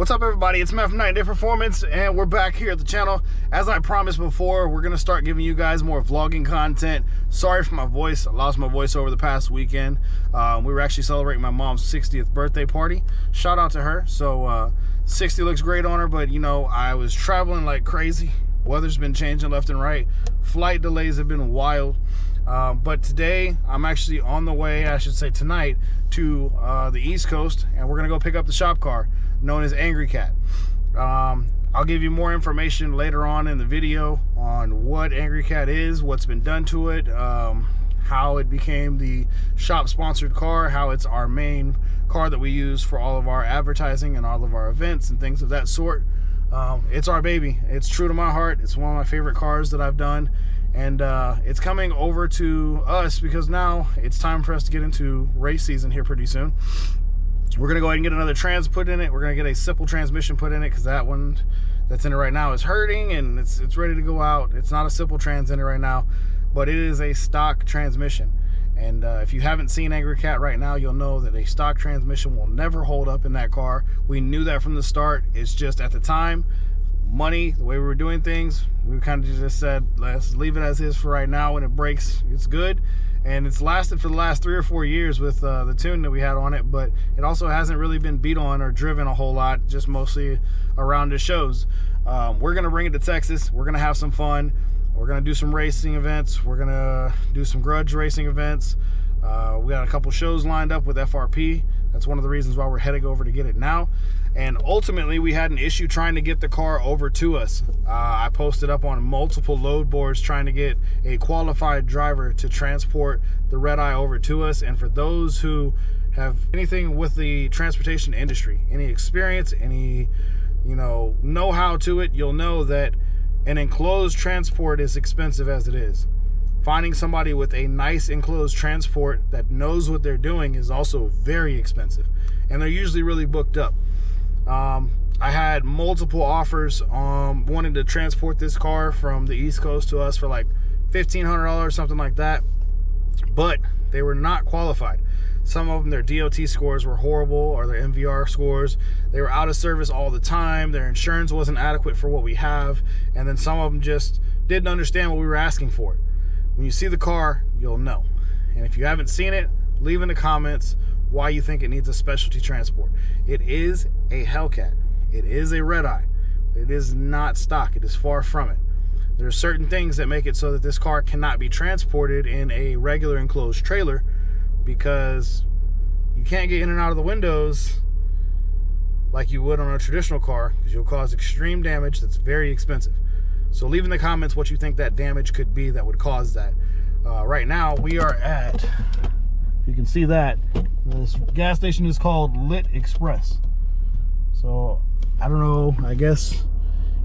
What's up, everybody? It's Matt from Night and Day Performance, and we're back here at the channel. As I promised before, we're going to start giving you guys more vlogging content. Sorry for my voice. I lost my voice over the past weekend. We were actually celebrating my mom's 60th birthday party. Shout out to her. So 60 looks great on her, but you know, I was traveling like crazy. Weather's been changing left and right. Flight delays have been wild. But today, I'm actually on the way, I should say tonight, to the East Coast, and we're going to go pick up the shop car known as Angry Cat. I'll give you more information later on in the video on what Angry Cat is, what's been done to it, how it became the shop-sponsored car, how it's our main car that we use for all of our advertising and all of our events and things of that sort. It's our baby. It's true to my heart. It's one of my favorite cars that I've done. And it's coming over to us because now it's time for us to get into race season here pretty soon. We're going to go ahead and get another trans put in it. We're going to get a simple transmission put in it because that one that's in it right now is hurting and it's ready to go out. It's not a simple trans in it right now, but it is a stock transmission. And if you haven't seen Angry Cat right now, you'll know that a stock transmission will never hold up in that car. We knew that from the start. It's just at the time, money, the way we were doing things, we kind of just said, let's leave it as is for right now. When it breaks, it's good. And it's lasted for the last 3 or 4 years with the tune that we had on it, but it also hasn't really been beat on or driven a whole lot, just mostly around the shows. We're going to bring it to Texas. We're going to have some fun. We're going to do some racing events. We're going to do some grudge racing events. We got a couple shows lined up with FRP. That's one of the reasons why we're heading over to get it now. And ultimately, we had an issue trying to get the car over to us. I posted up on multiple load boards trying to get a qualified driver to transport the red eye over to us. And for those who have anything with the transportation industry, any experience, any know-how to it, you'll know that an enclosed transport is expensive as it is. Finding somebody with a nice enclosed transport that knows what they're doing is also very expensive, and they're usually really booked up. I had multiple offers wanting to transport this car from the East Coast to us for like $1,500, something like that, but they were not qualified. Some of them, their DOT scores were horrible, or their MVR scores. They were out of service all the time. Their insurance wasn't adequate for what we have, and then some of them just didn't understand what we were asking for. When you see the car, you'll know. And if you haven't seen it, leave in the comments why you think it needs a specialty transport. It is a Hellcat. It is a red eye. It is not stock. It is far from it. There are certain things that make it so that this car cannot be transported in a regular enclosed trailer, because you can't get in and out of the windows like you would on a traditional car, because you'll cause extreme damage that's very expensive. So leave in the comments what you think that damage could be that would cause that. Right now we are at, if you can see that, this gas station is called Lit Express. So I don't know, I guess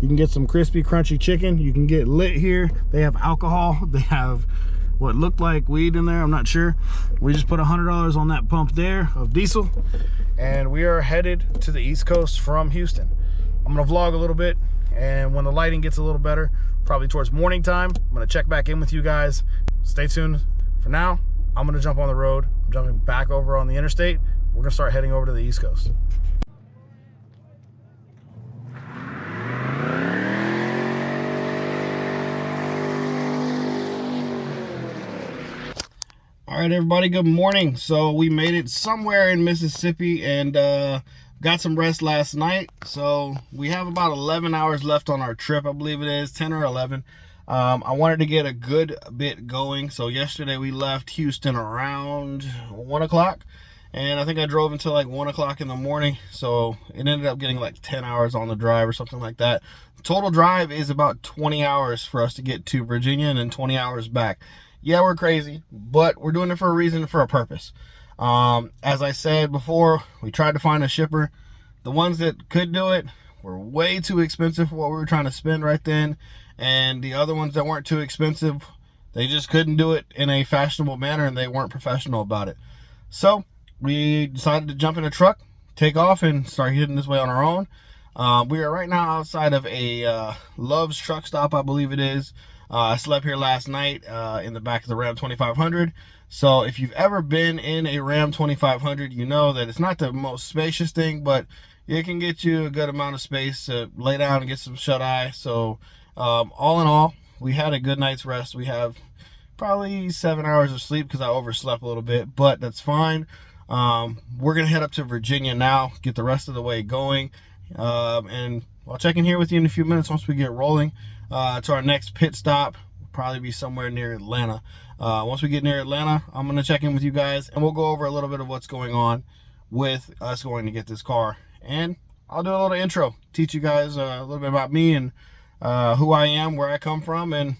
you can get some crispy crunchy chicken. You can get lit here. They have alcohol. They have what looked like weed in there, I'm not sure. We just put $100 on that pump there of diesel, and we are headed to the East Coast from Houston. I'm gonna vlog a little bit, and when the lighting gets a little better, probably towards morning time, I'm gonna check back in with you guys. Stay tuned. For now, I'm gonna jump on the road. I'm jumping back over on the interstate. We're gonna start heading over to the East Coast. All right, everybody, good morning. So we made it somewhere in Mississippi and got some rest last night. So we have about 11 hours left on our trip, I believe it is, 10 or 11. I wanted to get a good bit going. So yesterday we left Houston around 1 o'clock, and I think I drove until like 1 o'clock in the morning. So it ended up getting like 10 hours on the drive or something like that. Total drive is about 20 hours for us to get to Virginia, and then 20 hours back. Yeah, we're crazy, but we're doing it for a reason, for a purpose. As I said before, we tried to find a shipper. The ones that could do it were way too expensive for what we were trying to spend right then. And the other ones that weren't too expensive, they just couldn't do it in a fashionable manner, and they weren't professional about it. So we decided to jump in a truck, take off, and start heading this way on our own. We are right now outside of a Love's truck stop, I believe it is. I slept here last night in the back of the Ram 2500. So if you've ever been in a Ram 2500, you know that it's not the most spacious thing, but it can get you a good amount of space to lay down and get some shut-eye. So all in all, we had a good night's rest. We have probably 7 hours of sleep because I overslept a little bit, but that's fine. We're gonna head up to Virginia now, get the rest of the way going, and I'll check in here with you in a few minutes once we get rolling to our next pit stop. We'll probably be somewhere near Atlanta. Once we get near Atlanta, I'm gonna check in with you guys and we'll go over a little bit of what's going on with us going to get this car, and I'll do a little intro, teach you guys a little bit about me and who I am, where I come from, and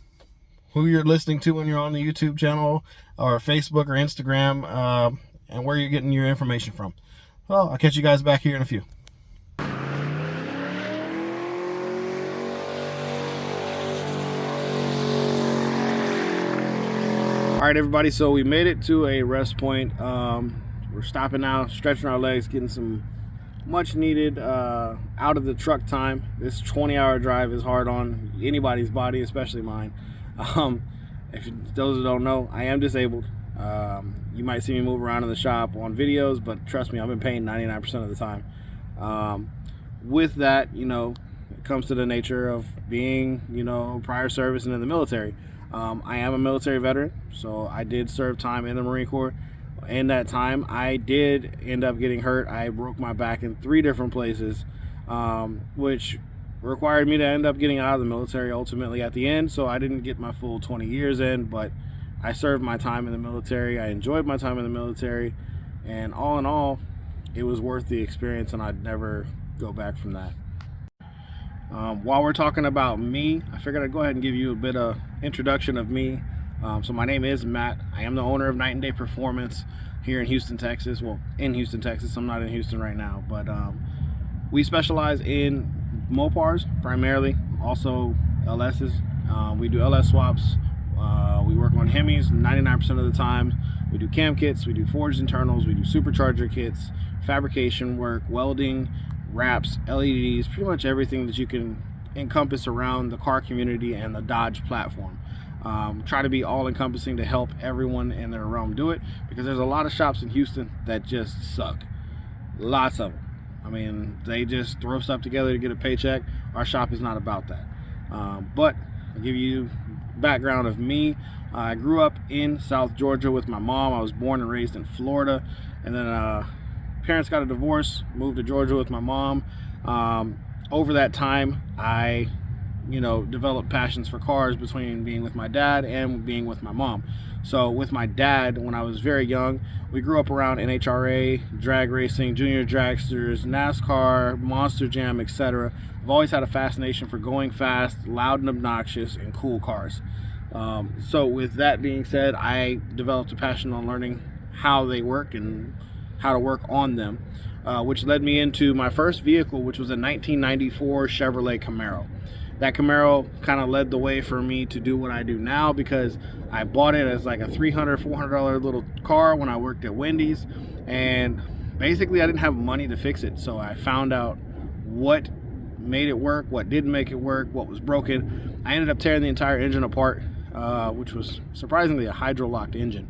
who you're listening to when you're on the YouTube channel or Facebook or Instagram, and where you're getting your information from. Well, I'll catch you guys back here in a few. All right, everybody, so we made it to a rest point. We're stopping now, stretching our legs, getting some much needed out of the truck time. This 20-hour drive is hard on anybody's body, especially mine. If those who don't know, I am disabled. You might see me move around in the shop on videos, but trust me, I'm in pain 99% of the time. With that, you know, it comes to the nature of being, you know, prior service and in the military. I am a military veteran, so I did serve time in the Marine Corps. In that time, I did end up getting hurt. I broke my back in 3 different places, which required me to end up getting out of the military ultimately at the end. So I didn't get my full 20 years in, but I served my time in the military. I enjoyed my time in the military, and all in all, it was worth the experience, and I'd never go back from that. While we're talking about me, I figured I'd go ahead and give you a bit of introduction of me. So my name is Matt. I am the owner of Night and Day Performance here in Houston, Texas. Well, in Houston, Texas. I'm not in Houston right now, but we specialize in Mopars primarily, also LSs. We do LS swaps. We work on Hemis 99% of the time. We do cam kits, we do forged internals, we do supercharger kits, fabrication work, welding, wraps, LEDs, pretty much everything that you can encompass around the car community and the Dodge platform. Try to be all-encompassing to help everyone in their realm do it, because there's a lot of shops in Houston that just suck. Lots of them. I mean, they just throw stuff together to get a paycheck. Our shop is not about that. But I'll give you background of me. I grew up in South Georgia with my mom. I was born and raised in Florida, and then parents got a divorce, moved to Georgia with my mom. Over that time, I developed passions for cars between being with my dad and being with my mom. So with my dad, when I was very young, we grew up around NHRA, drag racing, junior dragsters, NASCAR, Monster Jam, etc. I've always had a fascination for going fast, loud and obnoxious, and cool cars. So with that being said, I developed a passion on learning how they work and how to work on them, which led me into my first vehicle, which was a 1994 Chevrolet Camaro. That Camaro kind of led the way for me to do what I do now, because I bought it as like a $300, $400 little car when I worked at Wendy's, and basically I didn't have money to fix it. So I found out what made it work, what didn't make it work, what was broken. I ended up tearing the entire engine apart, which was surprisingly a hydro-locked engine.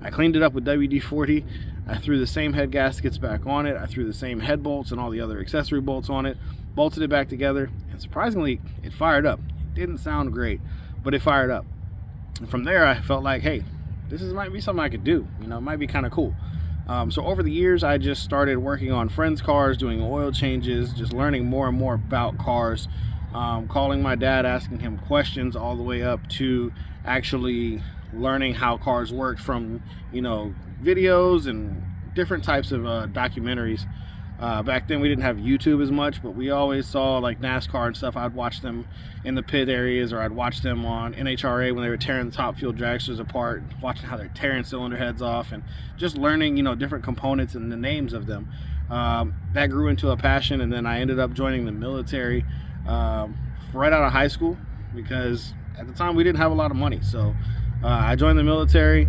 I cleaned it up with WD-40. I threw the same head gaskets back on it. I threw the same head bolts and all the other accessory bolts on it, bolted it back together, and surprisingly, it fired up. It didn't sound great, but it fired up. And from there, I felt like, hey, this might be something I could do. It might be kind of cool. So over the years, I just started working on friends' cars, doing oil changes, just learning more and more about cars, calling my dad, asking him questions, all the way up to actually learning how cars worked from, videos and different types of documentaries. Back then we didn't have YouTube as much, but we always saw like NASCAR and stuff. I'd watch them in the pit areas, or I'd watch them on NHRA when they were tearing the top fuel dragsters apart, watching how they're tearing cylinder heads off, and just learning, different components and the names of them. That grew into a passion, and then I ended up joining the military right out of high school, because at the time we didn't have a lot of money. So I joined the military.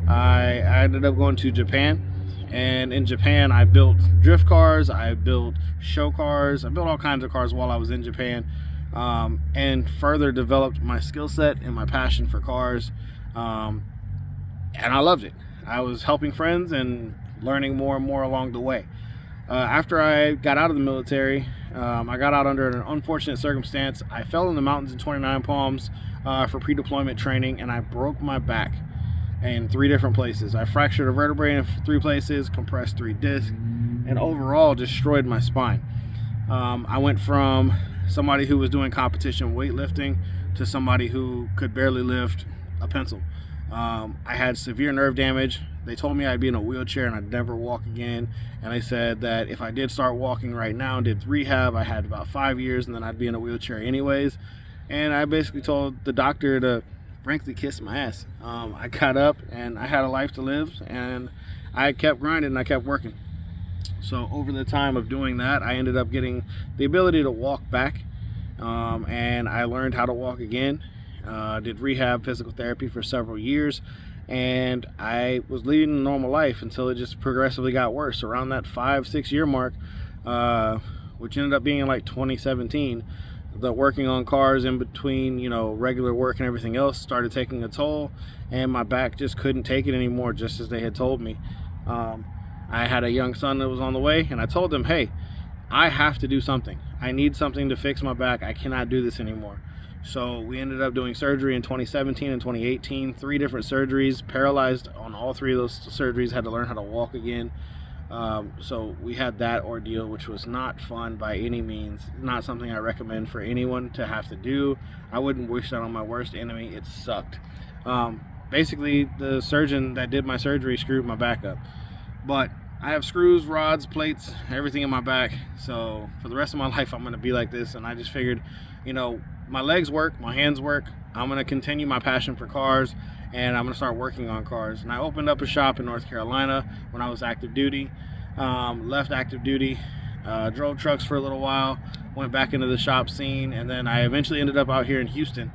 I ended up going to Japan, and in Japan I built drift cars, I built show cars, I built all kinds of cars while I was in Japan. and further developed my skill set and my passion for cars. And I loved it. I was helping friends and learning more and more along the way. After I got out of the military, I got out under an unfortunate circumstance. I fell in the mountains in 29 Palms for pre-deployment training, and I broke my back in 3 different places. I fractured a vertebrae in 3 places, compressed 3 discs, and overall destroyed my spine. I went from somebody who was doing competition weightlifting to somebody who could barely lift a pencil. I had severe nerve damage. They told me I'd be in a wheelchair and I'd never walk again. And they said that if I did start walking right now and did rehab, I had about 5 years and then I'd be in a wheelchair anyways. And I basically told the doctor to frankly kiss my ass. I got up and I had a life to live, and I kept grinding and I kept working. So over the time of doing that, I ended up getting the ability to walk back, and I learned how to walk again. Did rehab, physical therapy for several years, and I was leading a normal life until it just progressively got worse. Around that 5-6 year mark, which ended up being in like 2017, the working on cars in between, you know, regular work and everything else started taking a toll, and my back just couldn't take it anymore, just as they had told me. I had a young son that was on the way, and I told him, hey, I have to do something. I need something to fix my back. I cannot do this anymore. So we ended up doing surgery in 2017 and 2018, 3 different surgeries, paralyzed on all 3 of those surgeries, had to learn how to walk again. So we had that ordeal, which was not fun by any means. Not something I recommend for anyone to have to do. I wouldn't wish that on my worst enemy. It sucked. Basically, the surgeon that did my surgery screwed my back up. But I have screws, rods, plates, everything in my back. So for the rest of my life, I'm going to be like this. And I just figured, you know, my legs work, my hands work. I'm going to continue my passion for cars, and I'm going to start working on cars. And I opened up a shop in North Carolina when I was active duty. Left active duty, drove trucks for a little while, went back into the shop scene, and then I eventually ended up out here in Houston,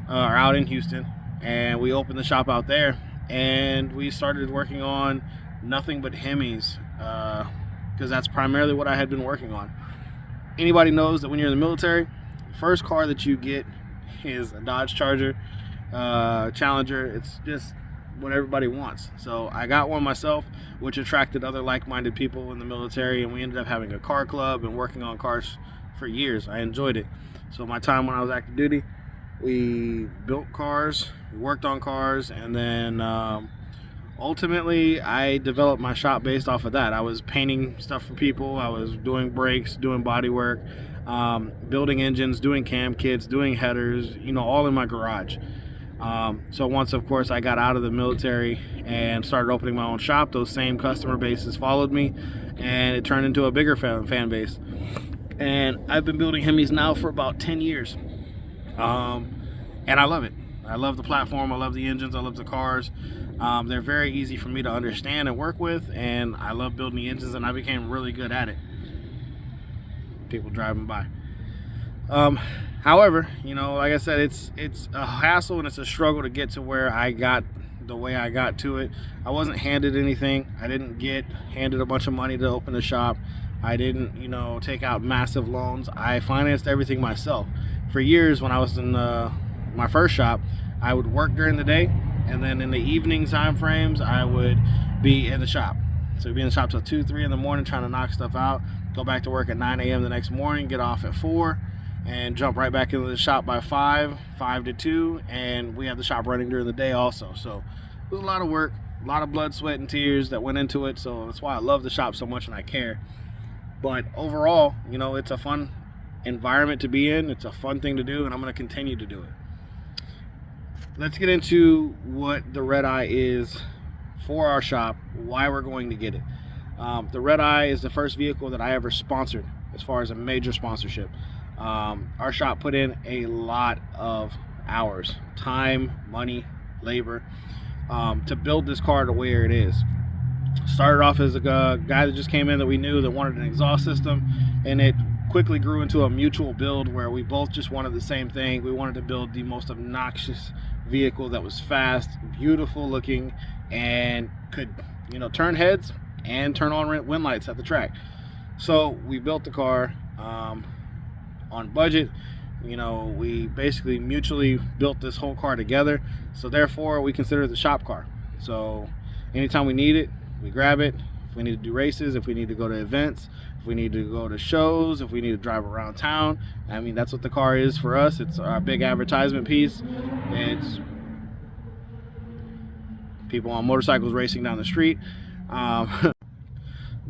out in Houston, and we opened the shop out there, and we started working on nothing but Hemis, because that's primarily what I had been working on. Anybody knows that when you're in the military, the first car that you get is a Dodge Charger, Challenger. It's just what everybody wants. So I got one myself, which attracted other like-minded people in the military, and we ended up having a car club and working on cars for years. I enjoyed it. So my time when I was active duty, we built cars, we worked on cars, and then ultimately I developed my shop based off of that. I was painting stuff for people, I was doing brakes, doing body work, building engines, doing cam kits, doing headers, you know, all in my garage. So once, of course, I got out of the military and started opening my own shop, those same customer bases followed me, and it turned into a bigger fan base. And I've been building Hemis now for about 10 years. And I love it. I love the platform, I love the engines, I love the cars. They're very easy for me to understand and work with, and I love building the engines, and I became really good at it. People driving by. However, you know, like I said, it's a hassle and it's a struggle to get to where I got the way I got to it. I wasn't handed anything. I didn't get handed a bunch of money to open the shop. I didn't, you know, take out massive loans. I financed everything myself. For years, when I was in my first shop, I would work during the day, and then in the evening time frames, I would be in the shop. So I'd be in the shop till 2, 3 in the morning trying to knock stuff out, go back to work at 9 a.m. the next morning, get off at 4, and jump right back into the shop by 5 to 2, and we had the shop running during the day also. So it was a lot of work, a lot of blood, sweat, and tears that went into it. So that's why I love the shop so much and I care. But overall, you know, it's a fun environment to be in. It's a fun thing to do, and I'm going to continue to do it. Let's get into what the Red Eye is for our shop, why we're going to get it. The Red Eye is the first vehicle that I ever sponsored as far as a major sponsorship. Our shop put in a lot of hours, time, money, labor, to build this car to where it is. Started off as a guy that just came in that we knew that wanted an exhaust system, and it quickly grew into a mutual build where we both just wanted the same thing. We wanted to build the most obnoxious vehicle that was fast, beautiful looking, and could, you know, turn heads and turn on wind lights at the track. So we built the car on budget, You know, we basically mutually built this whole car together, so therefore we consider it the shop car. So anytime we need it, we grab it. If we need to do races, if we need to go to events, if we need to go to shows, if we need to drive around town, I mean, that's what the car is for us. It's our big advertisement piece. It's people on motorcycles racing down the street.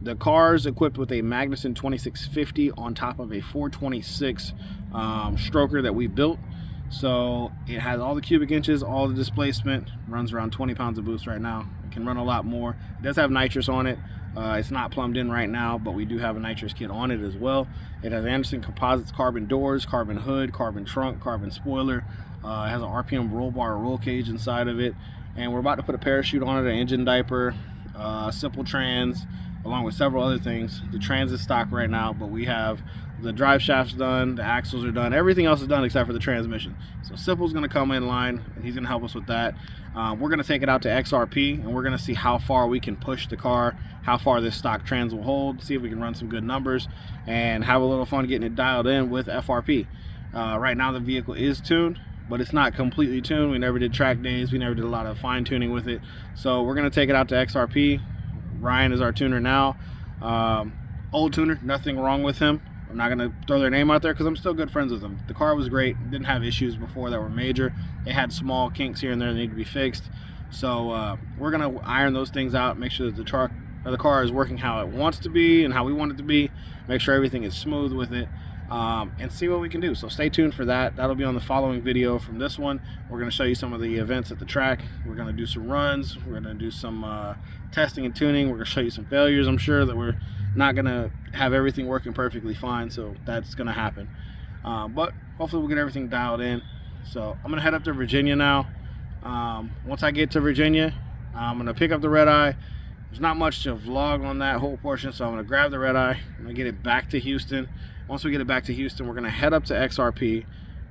The car is equipped with a Magnuson 2650 on top of a 426 stroker that we built. So it has all the cubic inches, all the displacement, runs around 20 pounds of boost right now. It can run a lot more. It does have nitrous on it. It's not plumbed in right now, but we do have a nitrous kit on it as well. It has Anderson Composites carbon doors, carbon hood, carbon trunk, carbon spoiler. It has an RPM roll bar, roll cage inside of it. And we're about to put a parachute on it, an engine diaper, simple trans, along with several other things. The trans is stock right now, but we have the drive shafts done, the axles are done, everything else is done except for the transmission. So Simple's going to come in line, and he's going to help us with that. We're going to take it out to XRP, and we're going to see how far we can push the car, how far this stock trans will hold, see if we can run some good numbers, and have a little fun getting it dialed in with FRP. Right now the vehicle is tuned, but it's not completely tuned. We never did track days, we never did a lot of fine tuning with it. So we're going to take it out to XRP. Ryan is our tuner now. Old tuner, nothing wrong with him. I'm not gonna throw their name out there because I'm still good friends with them. The car was great, didn't have issues before that were major. It had small kinks here and there that need to be fixed. So we're gonna iron those things out, make sure that the car is working how it wants to be and how we want it to be, make sure everything is smooth with it, and see what we can do. So stay tuned for that. That'll be on the following video from this one. We're gonna show you some of the events at the track. We're gonna do some runs. We're gonna do some testing and tuning. We're gonna show you some failures. I'm sure that we're not gonna have everything working perfectly fine, so that's gonna happen. But hopefully we'll get everything dialed in. So I'm gonna head up to Virginia now. Once I get to Virginia, I'm gonna pick up the red eye. There's not much to vlog on that whole portion, so I'm gonna grab the red eye. I'm gonna get it back to Houston. Once we get it back to Houston, we're gonna head up to XRP,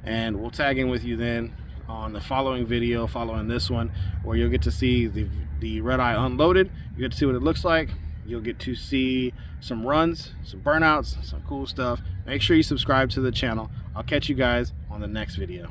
and we'll tag in with you then on the following video following this one, where you'll get to see the red eye unloaded. You get to see what it looks like. You'll get to see some runs, some burnouts, some cool stuff. Make sure you subscribe to the channel. I'll catch you guys on the next video.